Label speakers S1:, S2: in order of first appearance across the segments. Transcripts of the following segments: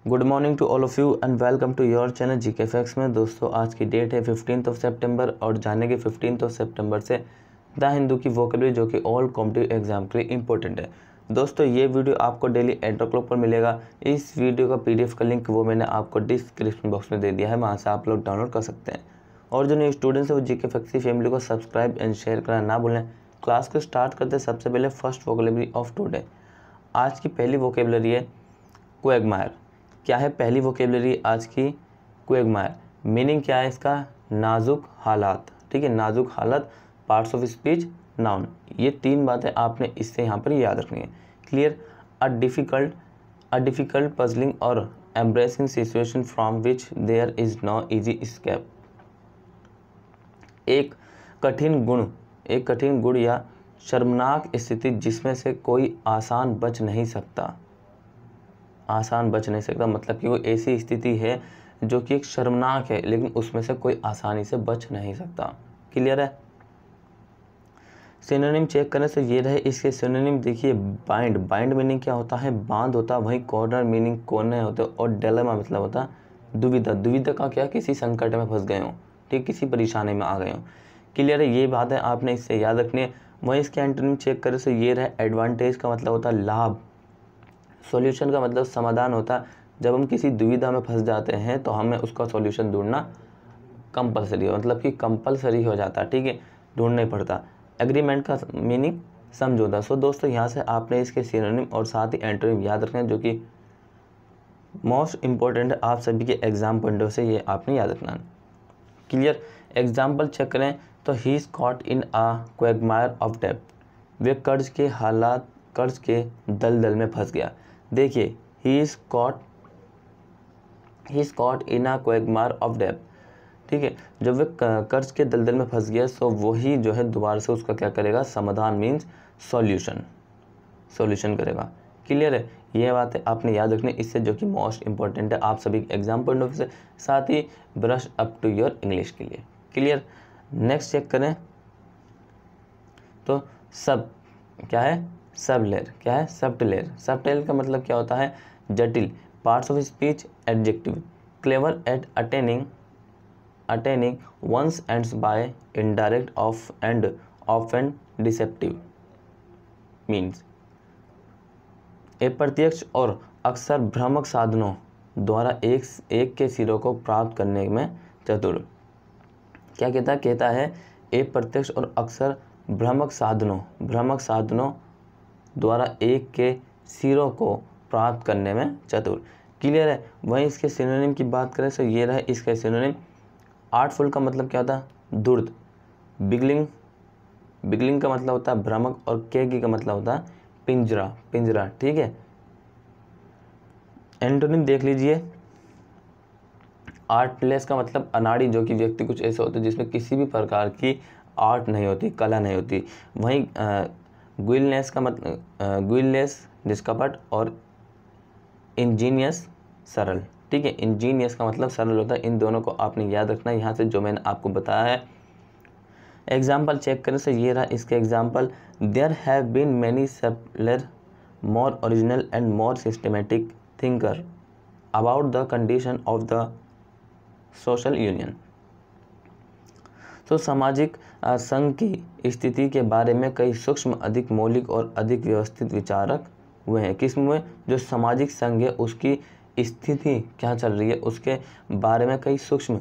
S1: Good morning to all of you and welcome to your channel GK facts में। दोस्तों आज की date है 15 सितंबर और जाने के 15 सितंबर से द हिंदू की वोकेबलरी जो कि ऑल कॉम्पिटिटिव एग्जाम के लिए इंपॉर्टेंट है। दोस्तों ये वीडियो आपको डेली 8 o'clock पर मिलेगा। इस वीडियो का PDF का लिंक वो मैंने आपको डिस्क्रिप्शन बॉक्स में दे दिया है, वहाँ से आप लोग डाउनलोड कर सकते हैं। और जो न्यू स्टूडेंट्स है वो जीके फैक्ट्स की फैमिली को सब्सक्राइब एंड शेयर करना ना भूलें। क्लास को स्टार्ट करते सबसे पहले फर्स्ट वोकेबलरी ऑफ टुडे। आज की पहली वोकेबलरी है क्वैगमायर। क्या है पहली वोकेबलरी आज की? क्वैगमायर। मीनिंग क्या है इसका? नाजुक हालात। ठीक है, नाजुक हालत, पार्ट्स ऑफ स्पीच, नाउन। ये तीन बातें आपने इससे यहाँ पर याद रखनी है। क्लियर? अ डिफिकल्ट पजलिंग और embarrassing situation from which there is no easy escape. एक कठिन गुण या शर्मनाक स्थिति जिसमें से कोई आसान बच नहीं सकता। मतलब कि वो ऐसी स्थिति है जो कि एक शर्मनाक है लेकिन उसमें से कोई आसानी से बच नहीं सकता। क्लियर है? सिनोनिम चेक करने से ये रहे इसके सिनोनिम। देखिए, बाइंड मीनिंग क्या होता है? बांध होता है। वहीं कॉर्नर मीनिंग कोने होते हैं। और डिलेमा मतलब होता है दुविधा का क्या? किसी संकट में फंस गए हो, ठीक, किसी परेशानी में आ गए हो। क्लियर है? ये बात है आपने इससे याद रखनी है। वहीं इसके एंटोनिम चेक करने से ये रहे एडवांटेज का मतलब होता है लाभ। सॉल्यूशन का मतलब समाधान होता है। जब हम किसी दुविधा में फंस जाते हैं तो हमें उसका सॉल्यूशन ढूंढना कंपलसरी है, मतलब कि कंपलसरी हो जाता है। ठीक है, ढूंढना ही पड़ता। एग्रीमेंट का मीनिंग समझौता। सो दोस्तों यहाँ से आपने इसके सिनोनिम और साथ ही एंटोनिम याद रखना है जो कि मोस्ट इंपॉर्टेंट है आप सभी के एग्जाम पॉइंट ऑफ से, ये आपने याद रखना है। क्लियर? एग्जाम्पल चेक करें तो he is caught in a quagmire of डेब्ट। वे कर्ज के दलदल में फंस गया। देखिए, he is caught in a quagmire of डेब्ट। ठीक है, जब वे कर्ज के दलदल में फंस गया तो वही जो है दोबारा से उसका क्या करेगा? समाधान मीन्स सॉल्यूशन करेगा। क्लियर है? ये बात है आपने याद रखनी इससे जो कि मोस्ट इंपॉर्टेंट है आप सभी एग्जाम पॉइंट ऑफ से, साथ ही brush up to your English के लिए। क्लियर? नेक्स्ट चेक करें तो सब क्या है? सबलेयर। क्या है? सबटेल का मतलब क्या होता है? जटिल। Parts of speech, adjective. Clever at attaining one's ends by indirect of and often deceptive means. अप्रत्यक्ष और अक्सर भ्रामक साधनों द्वारा एक के सिरों को प्राप्त करने में चतुर। क्या कहता है अप्रत्यक्ष और अक्सर भ्रामक साधनों द्वारा एक के सिरों को प्राप्त करने में चतुर। क्लियर है? वहीं इसके सिनोनिम की बात करें तो ये रहा इसका सिनोनिम। आर्टफुल का मतलब क्या होता है? धूर्त। बिगलिंग का मतलब होता है भ्रामक और केगी का मतलब होता है पिंजरा। ठीक है, एंटोनिम देख लीजिए। आर्टलेस का मतलब अनाड़ी, जो कि व्यक्ति कुछ ऐसे होते हैं जिसमें किसी भी प्रकार की आर्ट नहीं होती, कला नहीं होती। वहीं गुइलनेस का मतलब गुइलनेस निष्कपट और इंजीनियस सरल। ठीक है, इंजीनियस का मतलब सरल होता है। इन दोनों को आपने याद रखना है यहाँ से जो मैंने आपको बताया है। एग्जाम्पल चेक करने से ये रहा इसके example. There have been many सेपलर more original and more systematic thinker about the condition of the social union. तो सामाजिक संघ की स्थिति के बारे में कई सूक्ष्म, अधिक मौलिक और अधिक व्यवस्थित विचारक हुए हैं। किसमें? जो सामाजिक संघ है उसकी स्थिति क्या चल रही है उसके बारे में कई सूक्ष्म,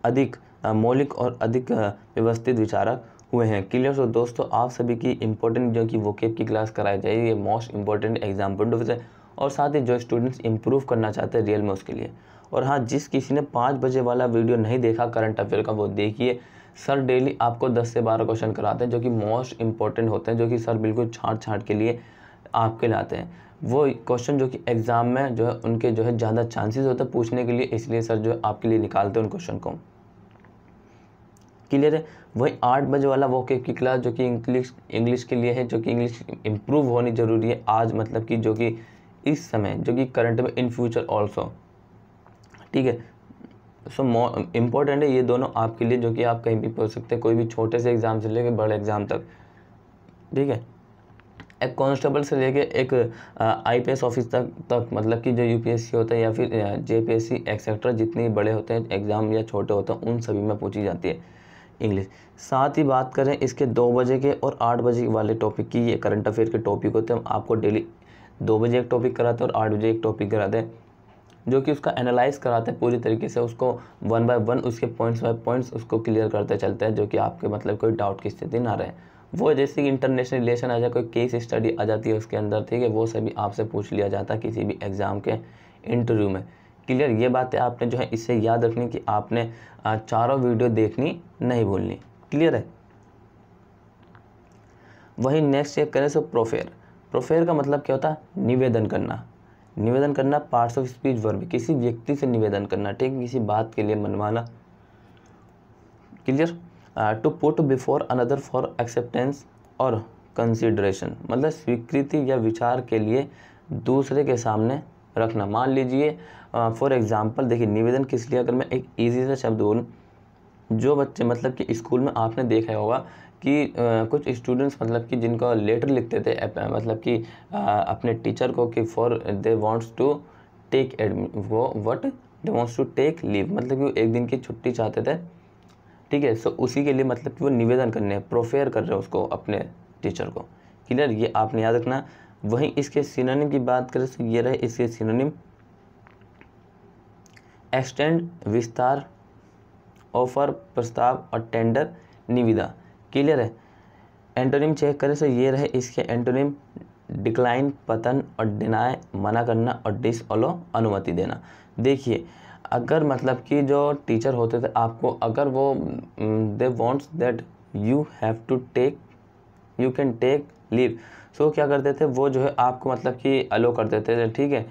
S1: अधिक मौलिक और अधिक व्यवस्थित विचारक हुए हैं। क्लियर? तो दोस्तों आप सभी की इंपॉर्टेंट जो कि वोकेब की क्लास कराई जाएगी, ये most important exam point of से, और साथ ही जो स्टूडेंट्स इंप्रूव करना चाहते हैं रियल में उसके लिए। और हाँ, जिस किसी ने 5 बजे वाला वीडियो नहीं देखा करंट अफेयर का, वो देखिए। सर डेली आपको 10 से 12 क्वेश्चन कराते हैं जो कि मोस्ट इंपॉर्टेंट होते हैं, जो कि सर बिल्कुल छांट के लिए आपके लाते हैं। वो क्वेश्चन जो कि एग्जाम में जो है उनके जो है ज़्यादा चांसेस होते हैं पूछने के लिए, इसलिए सर जो है आपके लिए निकालते हैं उन क्वेश्चन को। क्लियर है? वही 8 बजे वाला वोकेब की क्लास जो कि इंग्लिश के लिए है, जो कि इंग्लिश इंप्रूव होनी जरूरी है आज, मतलब कि जो कि इस समय, जो कि करंट में, इन फ्यूचर ऑल्सो। ठीक है, सो इम्पोर्टेंट है ये दोनों आपके लिए, जो कि आप कहीं भी पढ़ सकते हैं, कोई भी छोटे से एग्जाम से लेकर बड़े एग्जाम तक। ठीक है, एक कांस्टेबल से लेके एक आईपीएस ऑफिसर तक मतलब कि जो यूपीएससी होता है या फिर जेपीएससी एक्सेट्रा जितने बड़े होते हैं एग्ज़ाम या छोटे होते हैं उन सभी में पूछी जाती है इंग्लिश। साथ ही बात करें इसके 2 बजे के और 8 बजे वाले टॉपिक की, ये करंट अफेयर के टॉपिक होते हैं। हम आपको डेली 2 बजे एक टॉपिक कराते हैं और 8 बजे एक टॉपिक कराते हैं, जो कि उसका एनालाइज कराते हैं पूरी तरीके से, उसको 1 बाय 1 उसके पॉइंट्स बाय पॉइंट्स उसको क्लियर करते चलते हैं, जो कि आपके मतलब कोई डाउट की स्थिति ना रहे। वो जैसे कि इंटरनेशनल रिलेशन आ जाए, कोई केस स्टडी आ जाती है उसके अंदर, ठीक है, वो सभी आपसे पूछ लिया जाता है किसी भी एग्ज़ाम के इंटरव्यू में। क्लियर, ये बातें आपने जो है इससे याद रखनी कि आपने चारों वीडियो देखनी नहीं भूलनी। क्लियर है। वही नेक्स्ट चेक करें सो प्रोफेयर। प्रोफेयर का मतलब क्या होता है? निवेदन करना। निवेदन करना पार्ट्स ऑफ स्पीच वर्ब, किसी व्यक्ति से निवेदन करना, ठीक, किसी बात के लिए मनवाना। Clear. To put before another for acceptance और कंसिडरेशन, मतलब स्वीकृति या विचार के लिए दूसरे के सामने रखना। मान लीजिए फॉर एग्जांपल देखिए, निवेदन किस लिए, अगर मैं एक इजी सा शब्द बोलूँ, जो बच्चे मतलब कि स्कूल में आपने देखा होगा कि कुछ स्टूडेंट्स मतलब कि जिनको लेटर लिखते थे मतलब कि अपने टीचर को कि for they wants to take वो what they wants to take leave, मतलब कि वो एक दिन की छुट्टी चाहते थे, ठीक है। सो उसी के लिए मतलब कि वो निवेदन करने, प्रोफेयर कर रहे हैं उसको अपने टीचर को। क्लियर, ये आपने याद रखना। वहीं इसके सिनोनिम की बात करें तो ये रहे इसके सिनोनिम, एक्सटेंड विस्तार, ऑफर प्रस्ताव और टेंडर निविदा। क्लियर है। एंटोनिम चेक करें तो ये रहे इसके एंटोनिम, डिक्लाइन पतन और डिनाय मना करना और डिसअलो अनुमति देना। देखिए अगर मतलब कि जो टीचर होते थे आपको, अगर वो they wants that you have to take you can take leave, so क्या करते थे वो जो है आपको मतलब कि अलो कर देते थे, ठीक है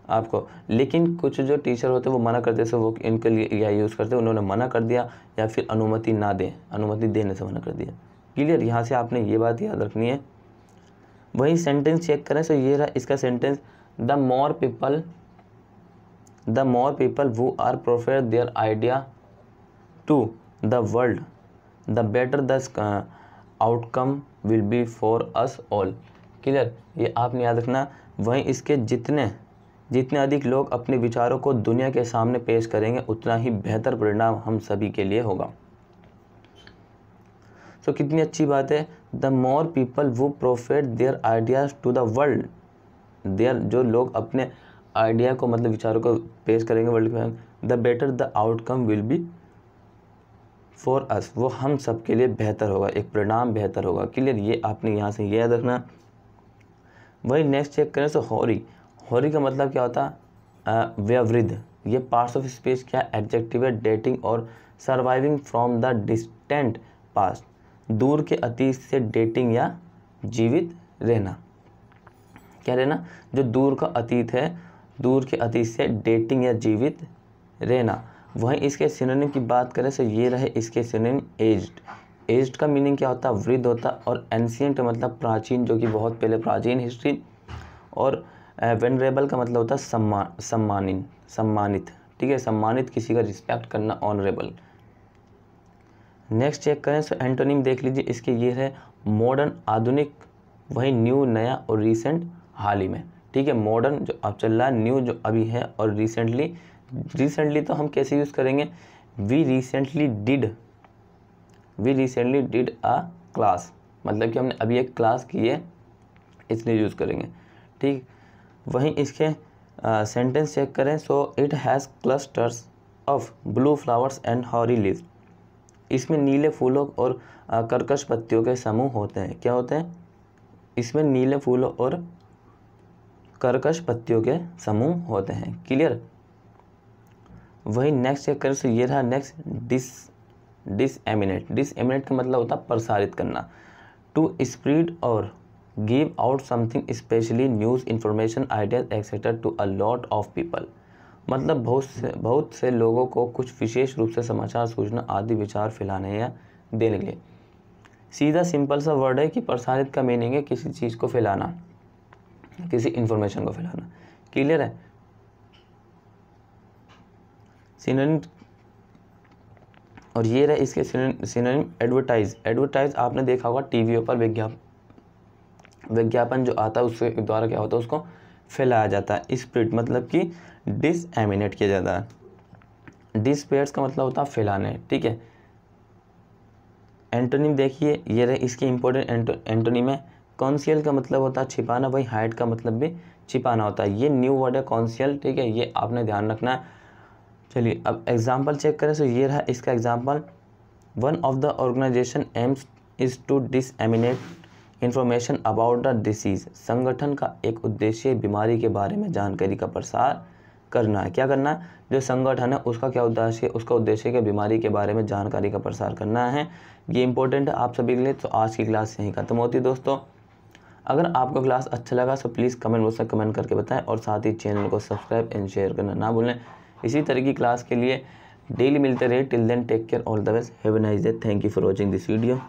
S1: आपको। लेकिन कुछ जो टीचर होते वो मना करते थे, वो इनके लिए या यूज़ करते, उन्होंने मना कर दिया या फिर अनुमति ना दें, अनुमति देने से मना कर दिया। क्लियर, यहाँ से आपने ये बात याद रखनी है। वही सेंटेंस चेक करें तो ये रहा इसका sentence, the more people who are prefer their idea to the world, the better the outcome will be for us all। Clear, ये आपने याद रखना। वहीं इसके जितने अधिक लोग अपने विचारों को दुनिया के सामने पेश करेंगे उतना ही बेहतर परिणाम हम सभी के लिए होगा। सो कितनी अच्छी बात है, the more people who profit their ideas to the world, their जो लोग अपने आइडिया को मतलब विचारों को पेश करेंगे वर्ल्ड में, the better the outcome will be for us, वो हम सब के लिए बेहतर होगा, एक परिणाम बेहतर होगा। क्लियर, ये आपने यहाँ से ये याद रखना। वही नेक्स्ट चेक करें तो होरी का मतलब क्या होता है? व्यवृद्ध। ये पार्ट्स ऑफ स्पीच क्या, एडजेक्टिव है, डेटिंग और surviving from the distant past, दूर के अतीत से डेटिंग या जीवित रहना। क्या रहना? जो दूर का अतीत है, दूर के अतीत से डेटिंग या जीवित रहना। वहीं इसके सिनोनिम की बात करें तो ये रहे इसके सिनोनिम, एज्ड का मीनिंग क्या होता है? वृद्ध होता। और एंशिएंट मतलब प्राचीन, जो कि बहुत पहले प्राचीन हिस्ट्री। और वेनरेबल का मतलब होता है सम्मानित, ठीक है, सम्मानित, किसी का रिस्पेक्ट करना, ऑनरेबल। नेक्स्ट चेक करें तो एंटोनिम देख लीजिए इसके ये है, मॉडर्न आधुनिक, वही न्यू नया और रिसेंट हाल ही में, ठीक है। मॉडर्न जो अब चल रहा है, न्यू जो अभी है, और रिसेंटली तो हम कैसे यूज़ करेंगे? We recently did a class, मतलब कि हमने अभी एक क्लास की है इसलिए यूज़ करेंगे, ठीक। वहीं इसके सेंटेंस चेक करें so it has clusters of blue flowers and hairy leaves, इसमें नीले फूलों और कर्कश पत्तियों के समूह होते हैं। क्या होते हैं? इसमें नीले फूलों और कर्कश पत्तियों के समूह होते हैं। क्लियर। वही नेक्स्ट चेक करें तो ये रहा नेक्स्ट, डिसएमिनेट का मतलब होता है प्रसारित करना, टू स्प्रेड और give out something specially news, information, ideas etcetera to a lot of people, मतलब बहुत से लोगों को कुछ विशेष रूप से समाचार, सूचना आदि विचार फैलाने या देने के लिए। सीधा सिंपल सा वर्ड है कि प्रसारित का मीनिंग है किसी चीज़ को फैलाना, किसी इंफॉर्मेशन को फैलाना। क्लियर है। सिनोनिम, और ये रहे इसके सिनोनिम, एडवर्टाइज आपने देखा होगा टीवी पर विज्ञापन, विज्ञापन जो आता है उसके द्वारा क्या होता है, उसको फैलाया जाता है। स्प्रेड मतलब कि डिसएमिनेट किया जाता है। डिस्पेयर्स का मतलब होता है फैलाने, ठीक है। एंटोनिम देखिए, ये रहे इसकी इंपॉर्टेंट एंटोनिम है। कॉन्सियल का मतलब होता है छिपाना, भाई हाइड का मतलब भी छिपाना होता है। ये न्यू वर्ड है कॉन्सियल, ठीक है, ये आपने ध्यान रखना है। चलिए अब एग्जाम्पल चेक करें, तो ये रहा इसका example. One of the organisation aims is to disseminate information about the disease. संगठन का एक उद्देश्य बीमारी के बारे में जानकारी का प्रसार करना है। क्या करना है, जो संगठन है उसका क्या उद्देश्य है, उसका उद्देश्य है बीमारी के बारे में जानकारी का प्रसार करना है। ये इंपॉर्टेंट है आप सभी के लिए। तो आज की क्लास यहीं खत्म होती है दोस्तों। अगर आपको क्लास अच्छा लगा तो प्लीज़ कमेंट बॉक्स में कमेंट करके बताएं, और साथ ही चैनल को सब्सक्राइब एंड शेयर करना ना भूलें। इसी तरह की क्लास के लिए डेली मिलते रहे। Till then take care, all the best, have a nice day, thank you for watching this video.